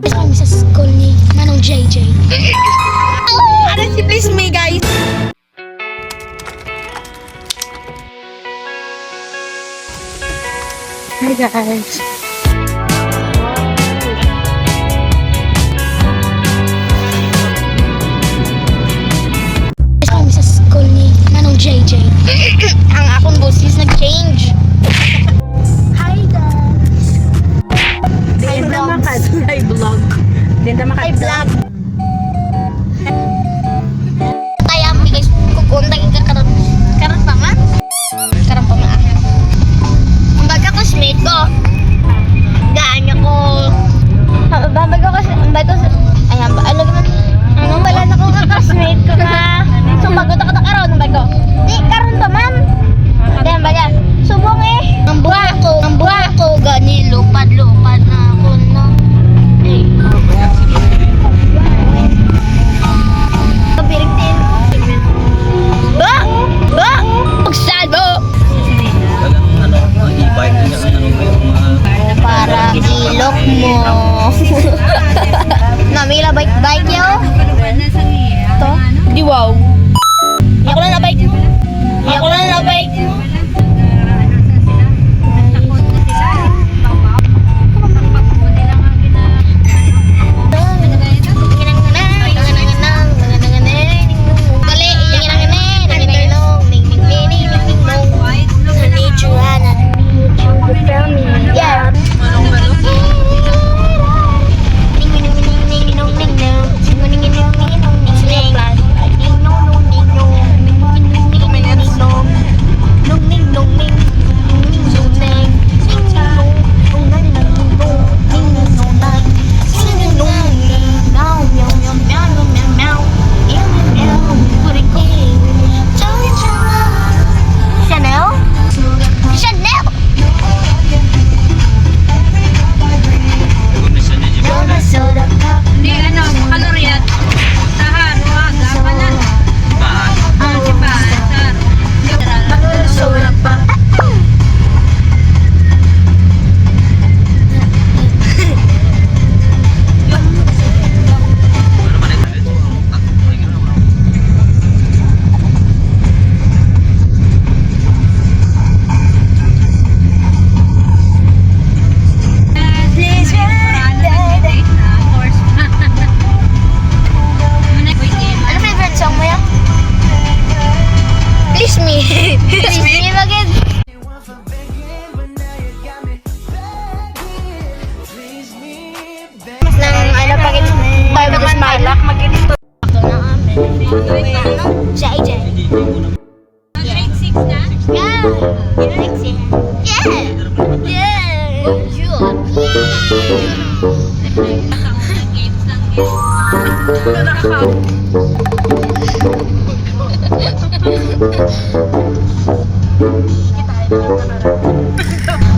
kami sa school ni Manong JJ. Ano si Please Me, guys? Hi guys. Kami sa school ni Manong JJ. Ang akong boses nag-change. Hi guys. Hi vlog. Hi vlog. Hi vlog. Kaya mi guys, kukundag ka karon pa man. Karon pa man. Ang baga ko smate ko. Gaan ko. Babag ko kasi ayan ba alam man. Anong bala na ko ka classmate ko na. Sumagot ako na karon ng bago. Di karon pa man. Ayan ba yan? Subong eh. Ang buha ko gani lupad-lupad na ako na. Eh. Kabirig din. Ba! Pagsado! E-bike niya Para ilok mo. Namila bike yo. To? Di wow. Ako na bike. Ako na bike.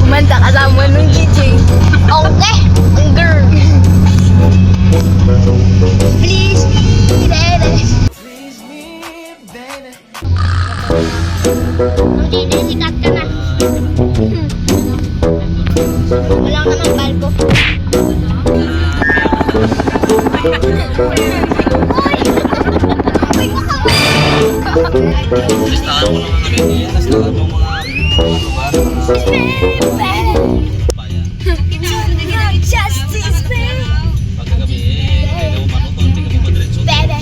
Kumanta kasama nung DJ. Okay, ang girl. Please me, baby. Hindi, sikat ka na. Walang naman balko. Listahan mo lang ang ano niya, listahan mo mga Justice, baby. pagkagabi kaya manuton, hindi ka madiretso. Baby.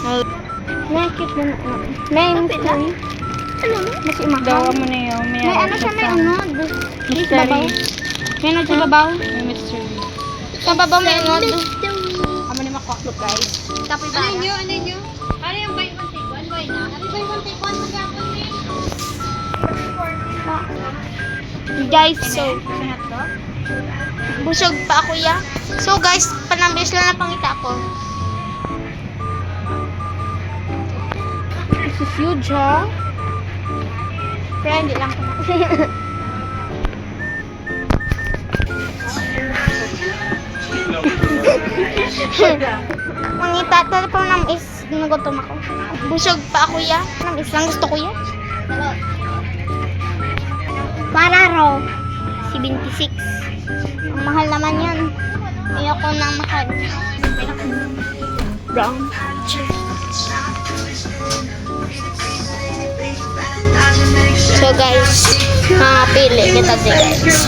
May cute na. May mystery. Ano mo? Mas imahal. Dawa mo na yun. May ano siya, may ano. May babaw. May ano sa babaw. May mystery. Sa babaw may ano. Kamo na makwaklog guys. Kapoy ba? Ano nyo? Ano yung buy one take one? Buy na? Ano buy one take one? Magyapon na Guys, so busog pa ako ya. So guys, panambis lang na pangita ko. This is huge ha. Pero hindi lang ko na. Mangita talaga po ng is nagutom ako. Busog pa ako ya. Ng is lang gusto ko ya. Para raw. 76. Ang mahal naman yan. Ayoko na mahal. Brown. So guys, pili kita din guys.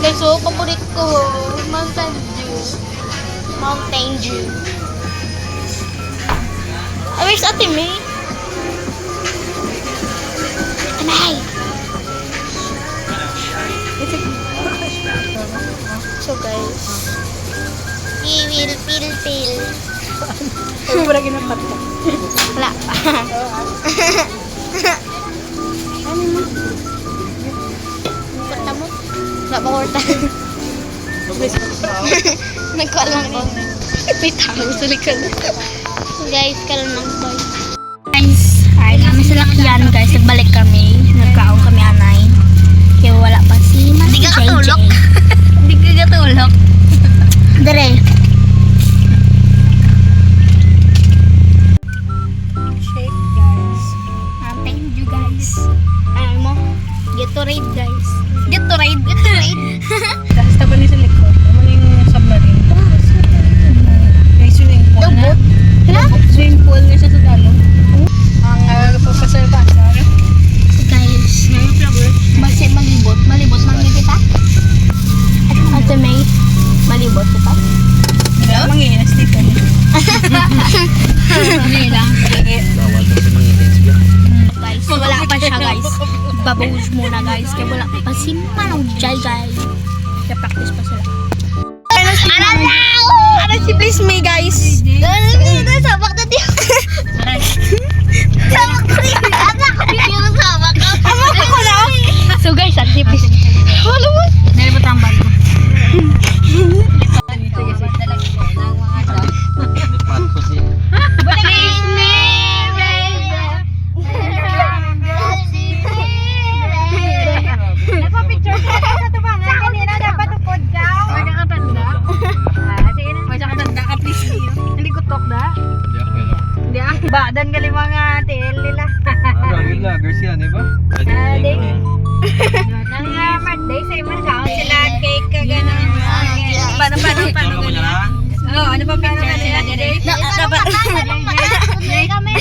Guys, so paborit ko, Mountain Dew. Mountain Dew. Ah, where's Ate May? Ate May! So guys, we will pil. Wala ginapat ka. Wala pa. Ano mo? Kurta mo? Wala pa kurta. Nagkualang ko. May tao sa likod. Guys, karoon ng boy. Guys, ay kami sa lakyan guys. Nagbalik kami. Nagkaon kami anay. Kaya wala pa si Mas Hindi ka katulog. Hindi ka katulog. Dere. Shake guys. Thank you guys. Ano mo? Gatorade guys. Gatorade. Tapos taban niya sa likod. Ano yung submarine? May swimming pool na. Swimming pool na siya sa dalo. Ang papasalbasa. Guys, basi malibot. Malibot lang din kita. Ate May, malibot kita. Manginas dito. Hindi lang. Bawal kasi manginis ka. Guys, wala pa siya guys. Babaws muna guys. Kaya wala pa si Manong Jai guys. Kaya practice pa sila. Ano si Please Me guys? Sabak na diyo. Sabak na diyo. Anak ko yung sabak ka. Ako na. So guys, si Please Me. Wala mo. Nalibot ang bag mo. Nipat ko si... Please me, baby. Nagpa-picture ka sa tubangan kanina. Dapat upod ka. May kakatanda. Sige na. May kakatanda ka please me. Hindi ko talk da. Hindi ako yun. Hindi ah. Badan ka mga TL nila. Gila, Garcia, di ba? Nang birthday sa iman ka. Sila cake ka gano'n. Paano Ano mo niya na? Oo, ano pa picture ka sila today? Dapat kami.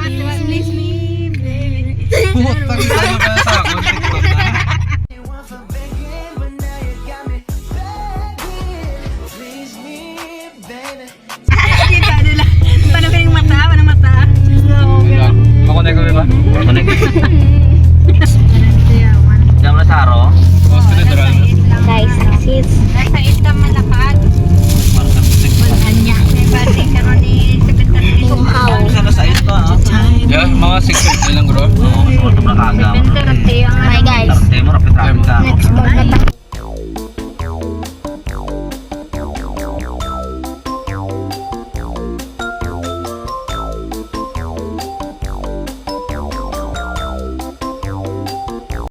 Liwat, please me, baby. Putang ina mo kaya sa akin, TikTok na. Kita nila. Paano kayong mata? Paano mata? Makunik ko ba? Makunik. Diyan mo na sa aro? Hospital. Guys, sis. Nasa ista malakad. May birthday ka ron ni Secretary. Sana sa ito ha? Yeah, mga 6 lang bro. Oo, mas mo ito na kaga. Bente, rati ang Hi guys. Tarte mo, rapid-rapid ka. Next vlog na tayo.